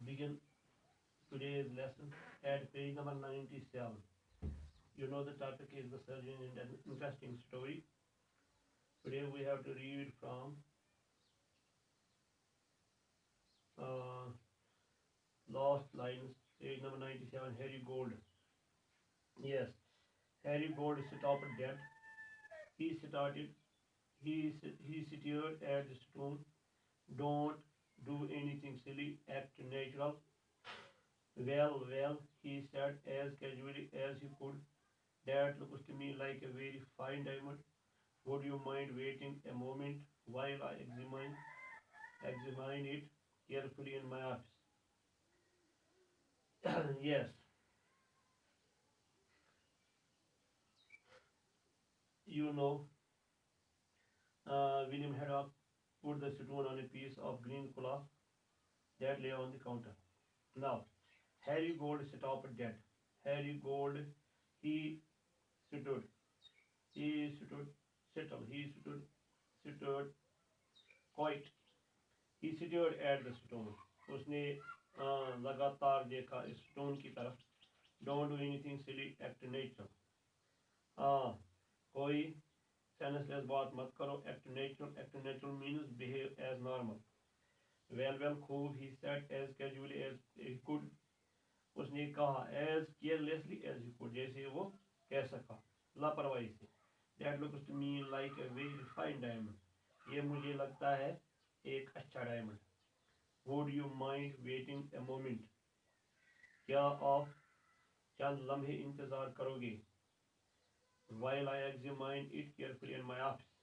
begin today's lesson at page number 97. You know the topic is the surgeon and an interesting story. Today we have to read from uh, Lost Lines, page number 97, Harry Gold. Yes, Harry Gold stopped dead. He started, he stared at the stone. Don't do anything silly, act natural. Well, he said as casually as he could. That looks to me like a very fine diamond. Would you mind waiting a moment while I examine it carefully in my office? Yes, you know, William had up put the stone on a piece of green cloth that lay on the counter. Now, Harry Gold stopped dead. Harry Gold, he stood, he stood, settled, stood quite. He stared at the stone. उसने लगातार देखा इस stone की तरफ. Don't do anything silly, act natural. हाँ, कोई senseless बात मत करो. Act natural. Act natural means behave as normal. Well, खूब. He said as casually as he could. उसने कहा as carelessly as he could, जैसे वो कह सका, लापरवाही से. That looks to me like a very fine diamond. ये मुझे लगता है एक अच्छा diamond. Would you mind waiting a moment? क्या आप चंद लम्हे इंतज़ार करोगे? While I examine it carefully in my office.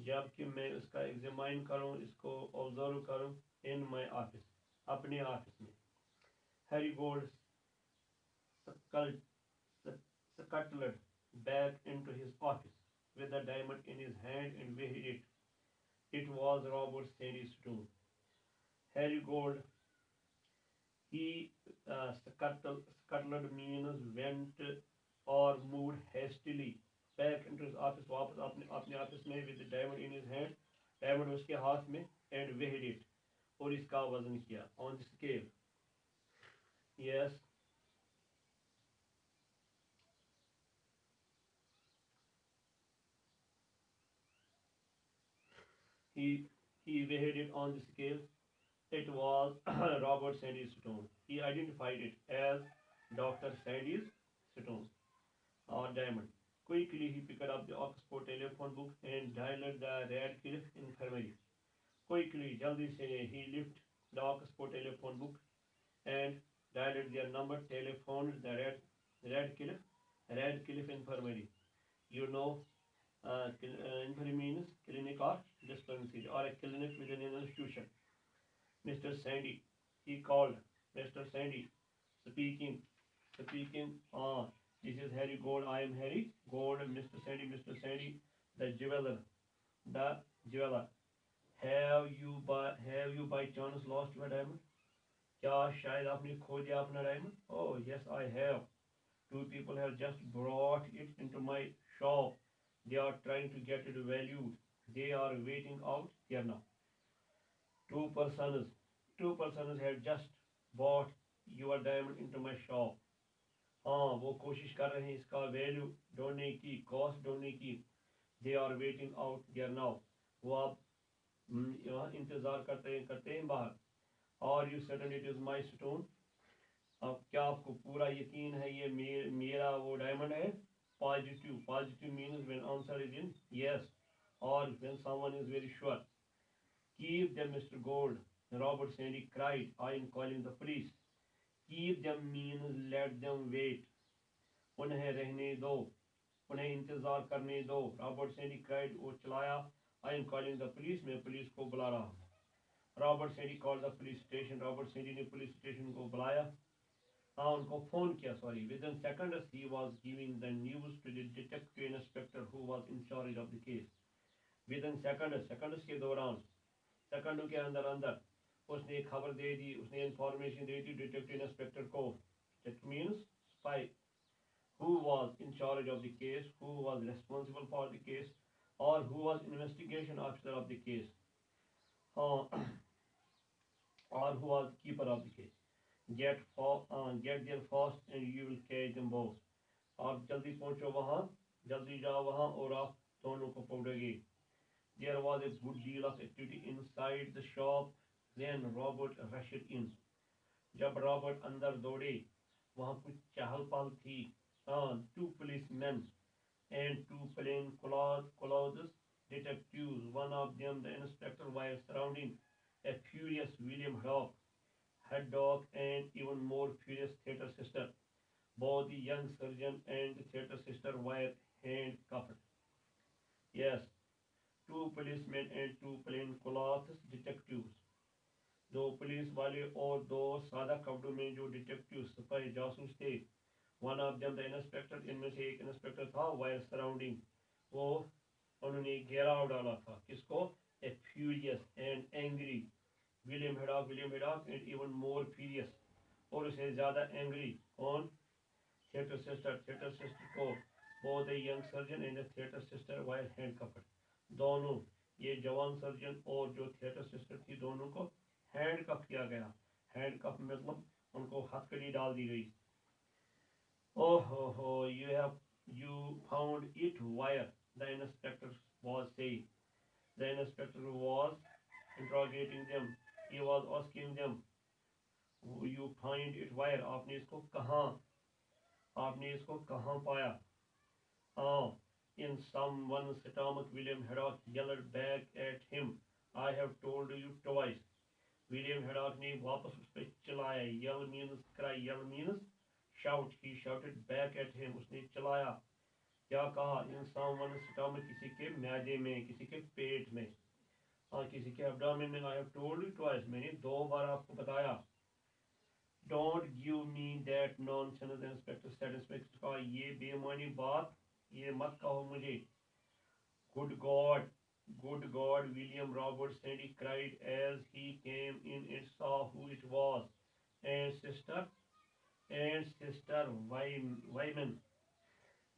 जबकि मैं इसका एग्जामाइन करूँ, इसको ऑब्जर्व करूँ in my office, अपने ऑफिस में. Harry Gold scuttled back into his office with the diamond in his hand and weighed it. It was Robert Sandy's stone. Harry Gold, he scuttled means went or moved hastily back into his office, वापस अपने office में with the diamond in his hand, diamond उसके हाथ में, and weighed it, और इसका वजन किया on the scale. Yes, he weighed it on the scale. It was Robert Sandy's stone. He identified it as Dr. Sandy's stone or diamond. Quickly he picked up the Oxford telephone book and dialed the Radcliffe Infirmary. Quickly, jaldi se he lifted the Oxford telephone book and dialed their number, telephoned the Radcliffe Infirmary. You know, infirmary means clinic or dispensary or a clinic within an institution. Mr. Sandy, he called. Mr. Sandy, speaking. This is Harry Gold. I am Harry Gold. Mr. Sandy, the jeweler. Have you by chance lost your diamond? क्या शायद आपने खो दिया अपना diamond? Oh yes, I have. Two people have just brought it into my shop. They are trying to get it valued. They are waiting out here now. Two persons have just bought your diamond into my shop. हाँ, वो कोशिश कर रहे हैं इसका value ढूंढने की, cost ढूंढने की. They are waiting out there now. वो आप यहाँ इंतज़ार करते हैं बाहर. Are you certain it is my stone? अब क्या आपको पूरा यकीन है ये मेरा वो डायमंड है? Positive means when answer is in yes, or when someone is very sure. Keep them, Mr. Gold. Robert Sandy cried. I am calling the police. Keep them means let them wait. उन्हें रहने दो, उन्हें इंतजार करने दो. Robert Sandy cried. वो चिल्लाया. I am calling the police. मैं पुलिस को बुला रहा हूँ. Robert Sandy called the police station. Robert Sandy ने पुलिस स्टेशन को बुलाया. हाँ, उनको फोन किया. Sorry. Within seconds he was giving the news to the detective inspector who was in charge of the case. Within seconds के दौरान, सेकंडों के अंदर उसने खबर दे दी, उसने इंफॉर्मेशन दे दी डिटेक्टिव इंस्पेक्टर को. That means spy. Who was in charge of the case, who was responsible for the case, or who was investigation officer of the case. हाँ, or who was keeper of the cage. Get there fast and you will catch them both. आप जल्दी पहुंचो वहाँ, जल्दी जाओ वहाँ और आप दोनों को पकड़ोगे. There was a good deal of activity inside the shop. Then Robert rushed in. जब रॉबर्ट अंदर दौड़े, वहाँ कुछ चहल पहल थी. Two policemen and two plainclothes detectives. One of them, the inspector, while surrounding a furious William Haddock, head dog, and even more furious theatre sister. Both the young surgeon and the theatre sister were handcuffed. Yes, two policemen and two plainclothes detectives. दो police वाले और दो सादा कपड़ों में जो detective सिपाही जासूस थे. One of them the inspector, इनमें से एक इंस्पेक्टर था. वायर सराउंडिंग, वो उन्होंने घेराव डाला था. किसको? A furious and angry William Haddock and even more furious, और उससे ज़्यादा एंग्री. कौन? थिएटर सिस्टर को. Both the young surgeon and the theatre sister were handcuffed. दोनों, ये जवान सर्जन और जो थिएटर सिस्टर थी, दोनों को हैंडकफ किया गया. हैंडकफ मतलब उनको हथकड़ी डाल दी गई. Oh, you found it wire, the inspector was saying. The inspector was interrogating them. He was asking them, you find it wire? आपने इसको कहाँ पाया? In someone's stomach, William Haddock yelled back at him. I have told you twice. William Haddock ने वापस उस पर चिल्लाया. Yell means cry. Yell means shout. He shouted back at him. उसने चिल्लाया. क्या कहा? In someone's stomach, किसी के मैदे में, किसी के पेट में, किसी के abdomen में. I have told you twice. मैंने 2 बार आपको बताया. Don't give me that nonsense, the inspector said. Inspector कहा, ये बेमानी बात ये मत कहो मुझे. Good God, William Robert Sandy cried as he came in and saw who it was. And sister Wyman.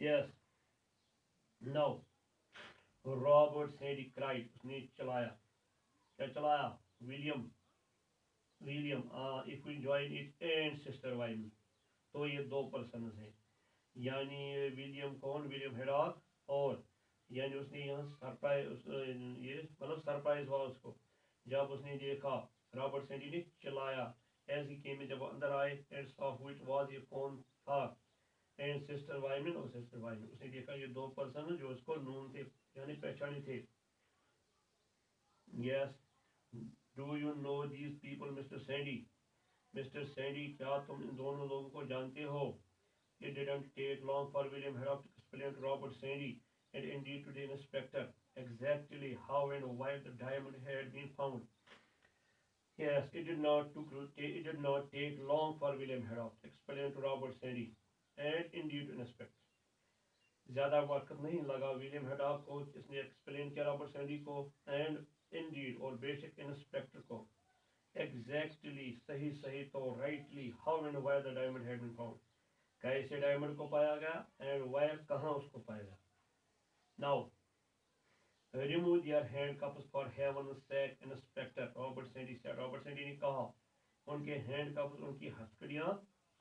Yes. No. Robert Sandy cried. उसने चलाया. क्या चलाया? William. If we join it and sister Wyman, तो ये 2 persons हैं. यानी William कौन? William haddock. और यानी उसने यहाँ सरप्राइज हुआ उसको जब उसने देखा. रॉबर्ट सैंडी ने चिल्लाया. एज ही केम, जब अंदर आए. And saw who it was, ये कौन था. एंड सिस्टर वाइमन, और सिस्टर वाइमन. उसने देखा ये 2 पर्सन जो उसको नून थे, यानी पहचाने थे. Yes. Do you know these people mister Sandy? Mister Sandy, क्या तुम इन दोनों लोगों को जानते हो? It didn't take long for William Haddock to explain to Robert Sandy, and indeed to the inspector, exactly how and why the diamond had been found. Yes, it did not take long for William Haddock to explain to Robert Sandy, and indeed to inspector. ज़्यादा वक्त नहीं लगा William haddock को. इसने explain किया Robert Sandy को, and indeed, और बेशक इंस्पेक्टर को. एग्जैक्टली, सही तो, rightly, how and why the diamond had been found, कैसे डायमंड को पाया गया, एंड वायर कहाँ उसको पाया गया. Now remove your handcuffs for heaven's sake, inspector Robert Sandy said. Robert Sandy ने कहा, उनके हैंडकफ्स, उनकी हथकड़ियाँ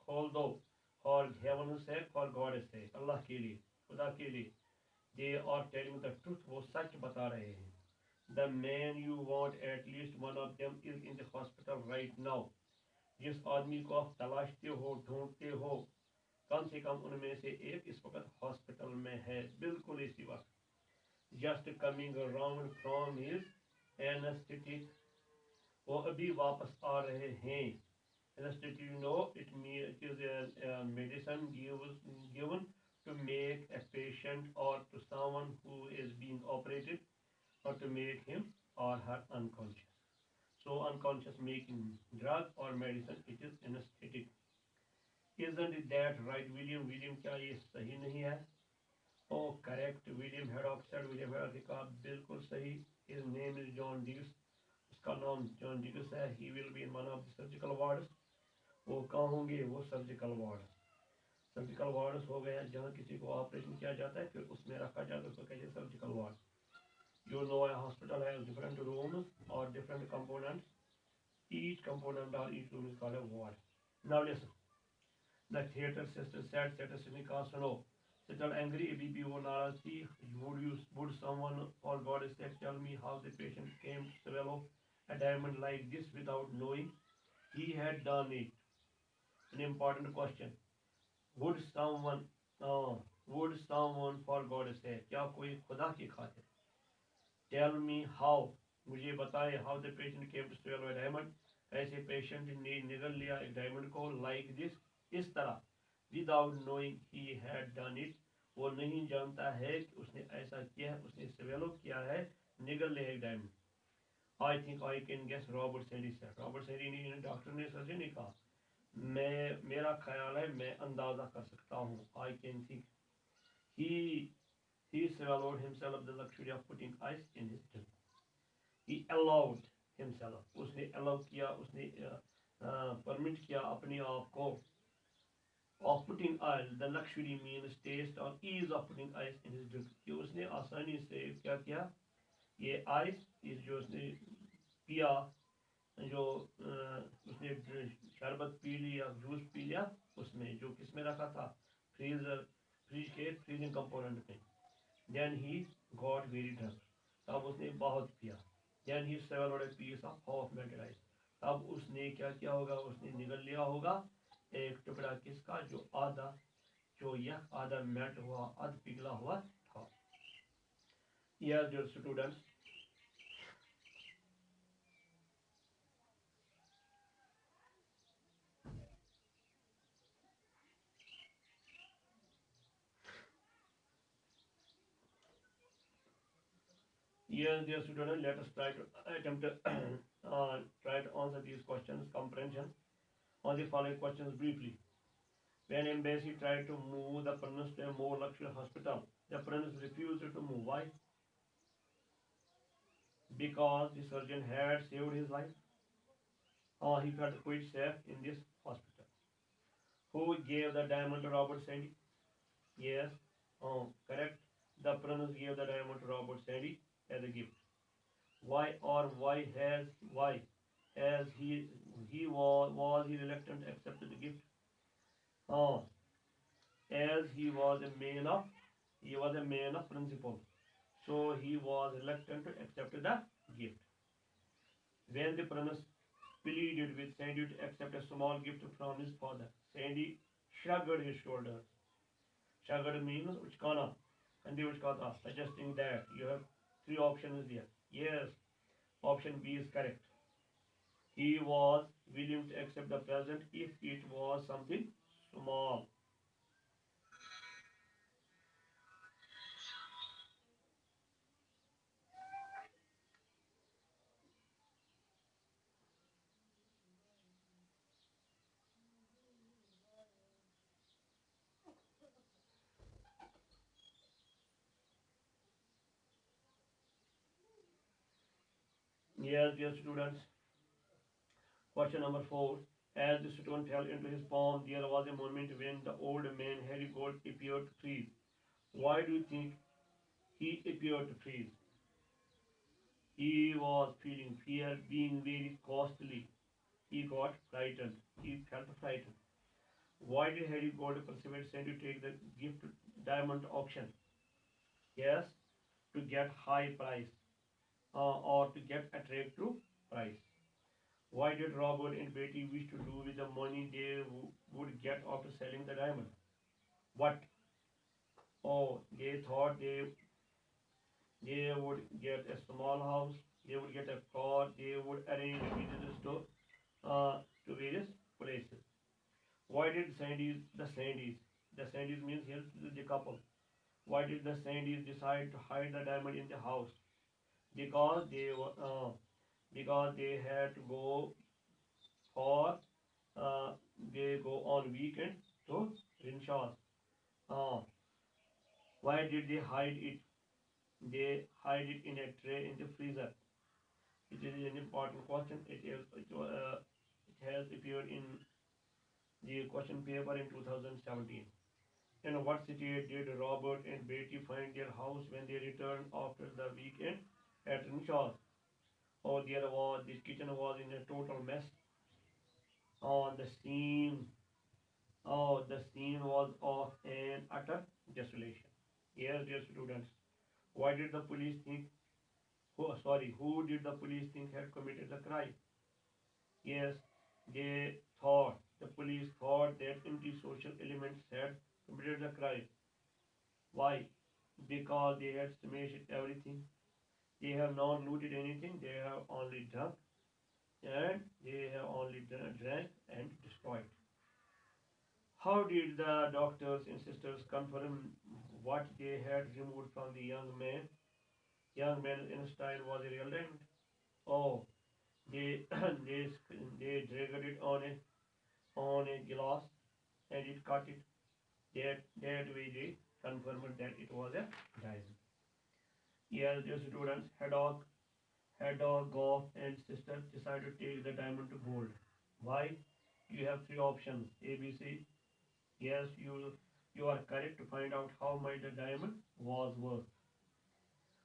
खोल दो. For heaven's sake, for God sake, अल्लाह के लिए, खुदा के लिए. They are telling the truth, वो सच बता रहे हैं. The man you want, at least one of them is in the hospital right now. जिस आदमी को आप तलाशते हो, ढूंढते हो, कम से कम उनमें से एक इस वक्त हॉस्पिटल में है, बिल्कुल इसी वक्त. Just coming around from his anaesthetic, वो अभी वापस आ रहे हैं. Anaesthetic, you know, it is medicine given to make a patient or to someone who is being operated, or to make him or her unconscious. So unconscious making drug or medicine, it is anesthetic. Isn't that right, William? William, क्या ये सही नहीं है? Oh, correct. William Haddock said. William Haddock ने कहा, बिल्कुल सही. His name is John Digges. उसका नाम John Digges है. He will be in one of the surgical wards. वो कहाँ होंगे? वो सर्जिकल वार्ड. सर्जिकल वार्ड्स हो गया जहाँ किसी को ऑपरेशन किया जाता है, फिर उसमें रखा जाता है, उसको कहते हैं सर्जिकल वार्ड. जो नो हॉस्पिटल है डिफरेंट रूम्स और different components. Each component or each room is called a ward. Now listen. The theater sister said Sinika Sano. Settled angry BBO Narasi, would someone or God is said tell me how the patient came to swallow a diamond like this without knowing he had done it? An important question. Would someone uh, would someone for God say क्या कोई खुदा की खातिर tell me how मुझे बताए how the patient came to swallow a diamond कैसे patient ने निगल लिया एक डायमंड को like this इस तरह without knowing he had done it वो नहीं जानता है कि उसने ऐसा किया है उसने स्वेलो किया है निगल लिया एक diamond I think I can guess Robert Sadie said Robert सैडी ने डॉक्टर ने सर्जन ने कहा मैं मेरा ख्याल है मैं अंदाजा कर सकता हूँ I can think he he swallowed himself the luxury of putting ice in his drink. He allowed himself उसने allow किया उसने permit किया अपने आप को of putting ice the luxury means taste or ease of putting ice in his drink कि उसने आसानी से क्या किया ये ice इस जो उसने पिया जो उसने शरबत पी लिया जूस पी लिया उसमें जो किसमें रखा था फ्रिज के फ्रीजिंग कंपोनेंट में then he got very drunk तब उसने बहुत पिया then he swallowed a piece of half melted ice तब उसने क्या किया होगा उसने निगल लिया होगा एक टुकड़ा किसका जो आधा जो यह आधा मेल्ट हुआ आधा पिघला हुआ था yes dear students yes dear students let us try to attempt try to answer these questions comprehension on the following questions briefly. When embassy tried to move the prince to a more luxury hospital, the prince refused to move. Why? Because the surgeon had saved his life. He felt quite safe in this hospital. Who gave the diamond to Robert Sandy? Yes, correct. The prince gave the diamond to Robert Sandy as a gift. Why or why as he was he reluctant to accept the gift? Uh, as he was a man of principle, so he was reluctant to accept the gift. When the prince pleaded with Sandy to accept a small gift from his father, Sandy shrugged his shoulders. Shrugged means uchkana, and the uchkata, suggesting that you have three options here. Yes, option B is correct. He was willing to accept the present if it was something small. Yes, dear students. Question number 4. As the stone fell into his palm, there was a moment when the old man Harry Gold appeared to freeze. Why do you think he appeared to freeze? He was feeling fear being very costly. He got frightened. He felt frightened. Why did Harry Gold persuade Sandy to take the gift diamond auction? Yes, to get high price or to get attractive price. Why did Robert and Betty wish to do with the money they would get after selling the diamond? What? Oh, they thought they would get a small house, they would get a car, they would arrange visitors to various places. Why did the Sandys means here the couple. Why did the Sandys decide to hide the diamond in the house? Because because they had to go for they go on weekend to Rinshas. Uh, why did they hide it? They hide it in a tray in the freezer. It is an important question. It has appeared in the question paper in 2017. In what city did Robert and Betty find their house when they returned after the weekend at Rinshas? Oh, there was this kitchen was in a total mess. Oh, the scene. Oh, the scene was of an utter desolation. Yes, dear students. Why did the police think? Who did the police think had committed the crime? Yes, the police thought that antisocial elements had committed the crime. Why? Because they had smashed everything. They have not looted anything. They have only drunk and they have only drank and destroyed. How did the doctors and sisters confirm what they had removed from the young man? Young man's intestine was a real diamond. Oh, they they dragged it on a glass and it cut it. That way they confirmed that it was a diamond. Yes, the students Haddock, Goff, and sister decided to take the diamond to gold. Why? You have three options. A, B, C. Yes, you are correct to find out how much the diamond was worth.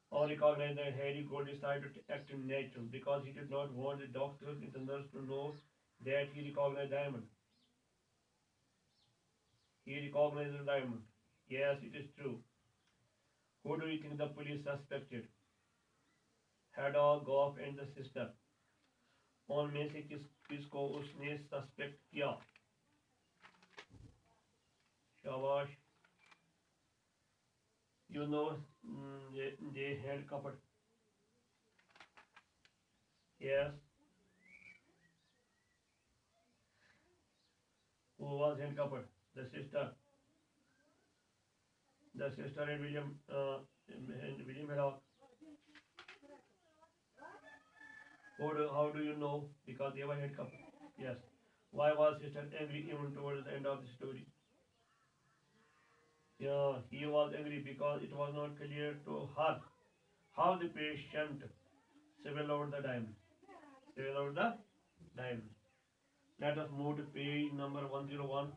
Or recognize that Harry Gold decided to act natural because he did not want the doctors and the nurse to know that he recognized diamond. He recognized the diamond. Yes, it is true. Who do you think the police suspected? Haddock, Goff, and the sister. On में से किसको उसने suspect किया? शाबाश. You know, they handcuffed. Yes. Who was handcuffed? The sister. The sister and William Haddock. How do you know? Because they were handcuffed. Yes. Why was sister angry even towards the end of the story? Yeah, he was angry because it was not clear to her how the patient swallowed the diamond. Swallowed the diamond. Let us move to page number 101.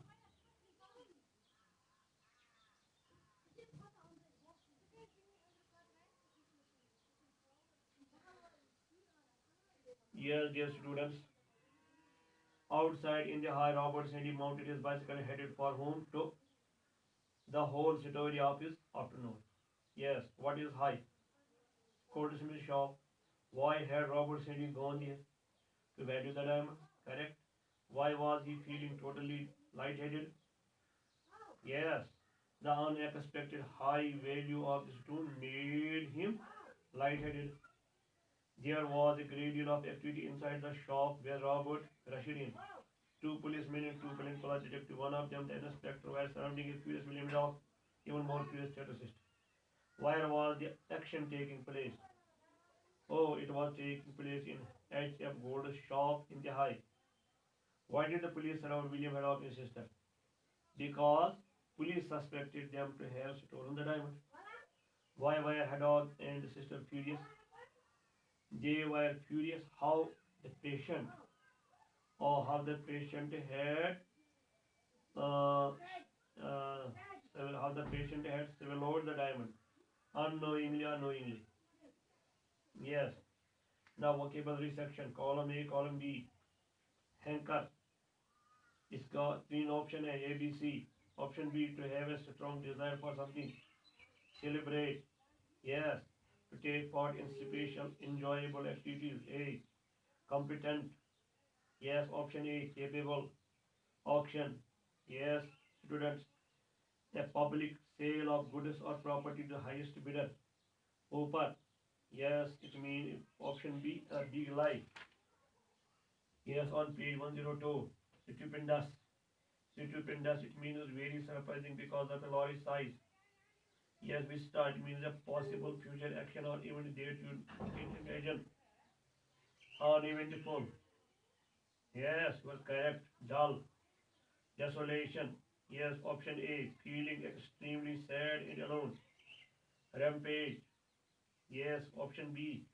Yes, dear students. Outside in the high, Robert Sandy mounted his bicycle and headed for home to the whole story of his afternoon. Yes, what is high? Goldsmith shop. Why had Robert Sandy gone there? To value the diamond? Correct. Why was he feeling totally lightheaded? Yes, the unexpected high value of the stone made him lightheaded. There was a great deal of activity inside the shop where Robert rushed in. Two policemen and two plainclothes detectives. One of them, the inspector, were surrounding a furious William Dog, even more furious statusist. Where was the action taking place? Oh, it was taking place in H.F. Gold's shop in the High. Why did the police surround William Haddock and his sister? Because police suspected them to have stolen the diamond. Why were Haddock and the sister furious? They were furious the patient how the patient had uh, how the patient had swallowed the diamond unknowingly or knowingly. Yes. Now vocabulary section column A, column B. Hanker. इसका तीन option है A, B, C. Option B, to have a strong desire for something. Celebrate. Yes. To take part in special enjoyable activities. A. Competent. Yes. Option A, capable. Auction. Yes. Students. A public sale of goods or property to the highest bidder. Offer. Yes. It means option B, a big lie. Yes. On page 102. Stupendous. Stupendous, it means very surprising because of the large size. Yes, vista, it means a possible future action or event that you can imagine. Uneventful. Yes, you are correct. Dull. Desolation. Yes, option A. Feeling extremely sad and alone. Rampage. Yes, option B.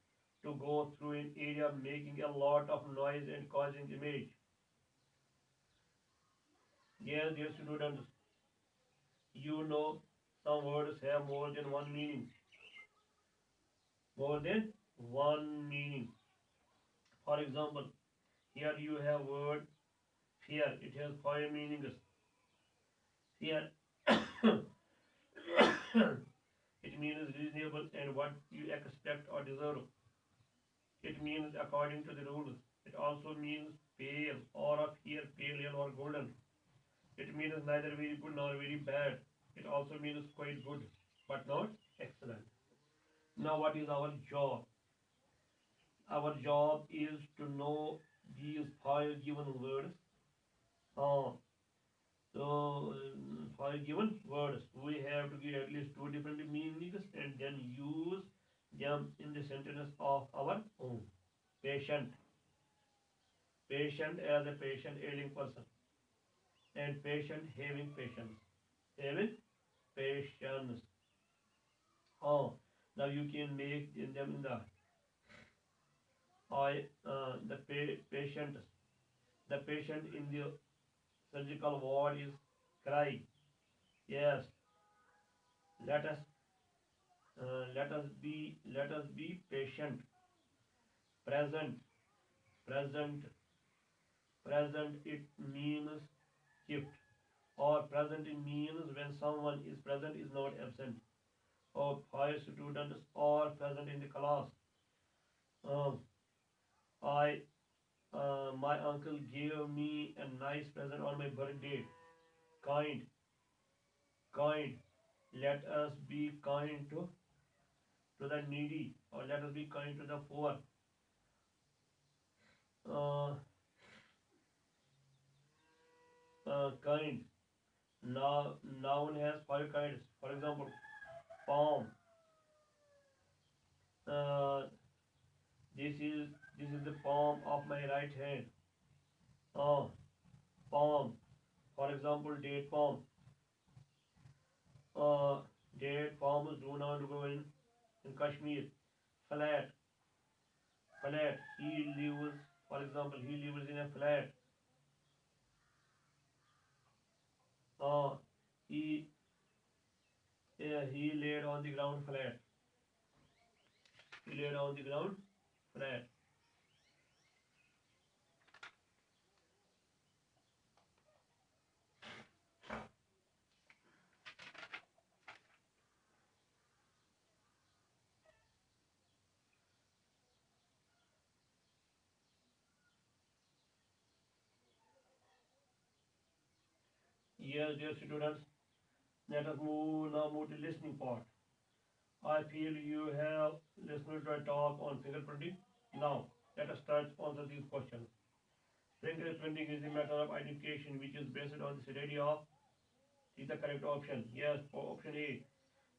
To go through an area making a lot of noise and causing damage. Yes, dear students, you know some words have more than one meaning. More than one meaning. For example, here you have word fear. It has five meanings. Fear. It means reasonable and what you expect or deserve. It means according to the rules. It also means pale or of here pale yellow or golden. It means neither very good nor very bad. It also means quite good but not excellent. Now what is our job? Our job is to know these five given words. Uh, five given words. We have to give at least two different meanings and then use them in the sentence of our own. Patient. Patient as a patient ailing person. And patient having patience. Having patience. Oh, now you can make them in the patient. The patient in the surgical ward is crying. Yes, let us let us be patient. Present, present, present. It means gift. Or present it means when someone is present is not absent. Or five students are present in the class. Um, I my uncle gave me a nice present on my birthday. Kind, kind. Let us be kind to the needy, or let us be kind to the poor. Uh, kind. Now, noun has five kinds. For example, palm. Uh, this is the palm of my right hand. Uh, palm. For example, date palm. Uh, date palms do not grow in Kashmir. Flat. Flat. He lives. For example, he lives in a flat. Uh, he he laid on the ground flat. He laid on the ground flat. Yes, dear students, let us move to listening part. I feel you have listened to a talk on fingerprinting. Now, let us start answer these questions. Fingerprinting is a method of identification which is based on the study of is the correct option. Yes, option A.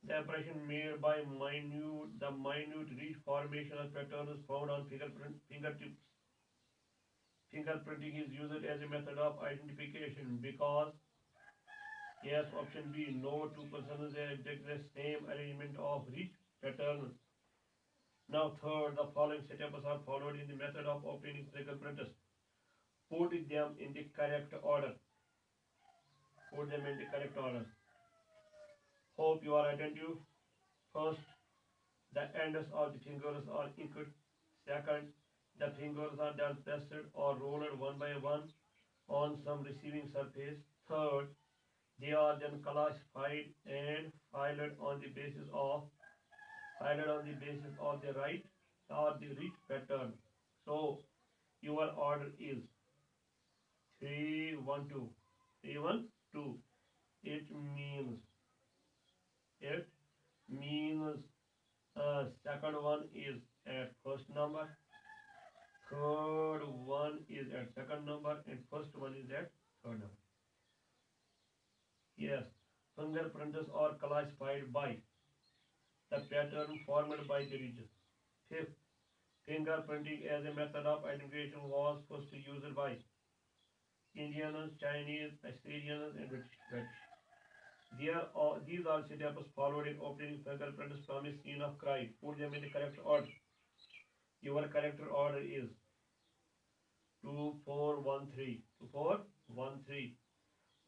The impression made by the minute reach formation of patterns found on fingertips. Fingerprinting is used as a method of identification because yes, option B. No two persons have the same arrangement of reach patterns. Now third, the following steps are followed in the method of obtaining fingerprints. Put them in the correct order. Put them in the correct order. Hope you are attentive. First, the ends of the fingers are inked. Second, the fingers are then pressed or rolled one by one on some receiving surface. Third, they are then classified and filed on the basis of the right or the reach pattern. So your order is 312. 312. It means it means second one is at first number, third one is at second number, and first one is at third number. Yes, fingerprints are classified by the pattern formed by the region. Fifth, fingerprinting as a method of identification was first used by Indians, Chinese, Assyrians, and British. These are steps followed in obtaining fingerprints from a scene of crime. Put them in the correct order. Your correct order is 2413. 2413.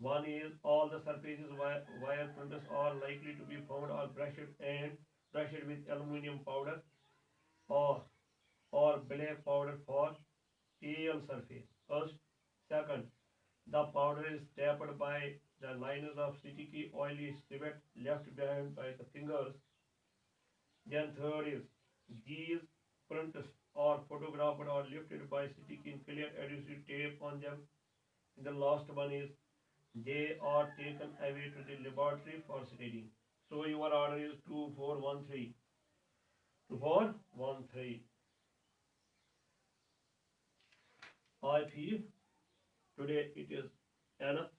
One is all the surfaces where prints are likely to be found are brushed with aluminum powder or or black powder for stale surface. First. Second, the powder is tapped by the lines of sticky oily civet left behind by the fingers. Then third is these prints are photographed or lifted by sticking clear adhesive tape on them. And the last one is they are taken away to the laboratory for studying. So your order is 2413. 2413. I feel today it is enough.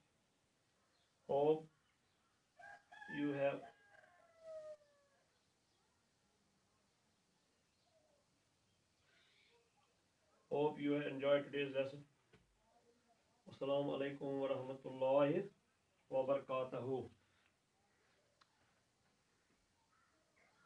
Hope you have enjoyed today's lesson. Assalamu alaikum wa rahmatullahi wa barakatuhu.